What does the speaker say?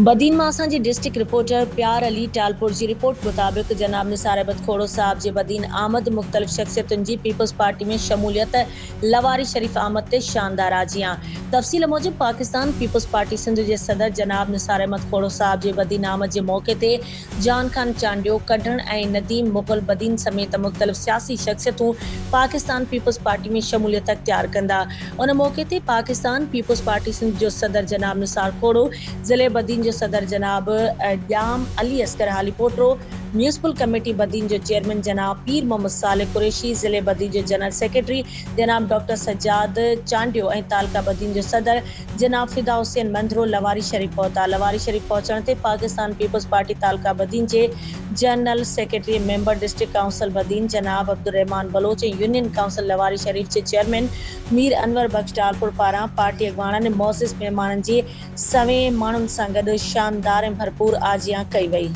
बदीन मां असांजी district reporter प्यार अली टालपुर जी रिपोर्ट मुताबिक़ जनाब निसार अहमद खोड़ो साहब जे बदीन आमद मुख़्तलिफ़ शख्सियतुनि जी पीपल्स पार्टी में शमूलियत लवारी शरीफ आमद ते शानदार आजियां। तफ़सील मूजिब पाकिस्तान पीपल्स पार्टी सिंध जे सदर जनाब निसार अहमद खोड़ो साहब जे बदीन आमद जे मौक़े ते जान खान चांडियो कढण ऐं नदीम मुग़ल बदीन समेत मुख़्तलिफ़ सियासी शख्सियतूं पाकिस्तान पीपल्स पार्टी में शमूलियत अख्तियार कंदा। उन मौक़े ते पाकिस्तान पीपल्स पार्टी सिंध जो सदर जनाब निसार खोड़ो, ज़िले बदीन जो सदर जनाब ड्याम अली अस्कर हाली पोटरो, म्यूनसिपल कमेटी बदीन जो चेयरमैन जनाब पीर मोहम्मद सालिह कुरैशी, ज़िले बदीन जो जनरल सेक्रेटरी जनाब डॉक्टर सज्जाद चांडियो ऐं तालका बदीन जो सदर जनाब फिदा हुसैन मंधरो लवारी शरीफ पहुता। लवारी शरीफ पहुचण ते पाकिस्तान पीपल्स पार्टी तालका बदीन जे general secretary member district council Badin जनाब अब्दुल रहमान बलोच ऐं यूनियन काउंसिल लवारी शरीफ जे चेयरमैन मीर अनवर बख्श टालपुर पारां पार्टी अॻवाननि मोअज़्ज़िज़ महिमाननि जे सवें माण्हुनि सां गॾु शानदार ऐं भरपूर आजियां कई वई।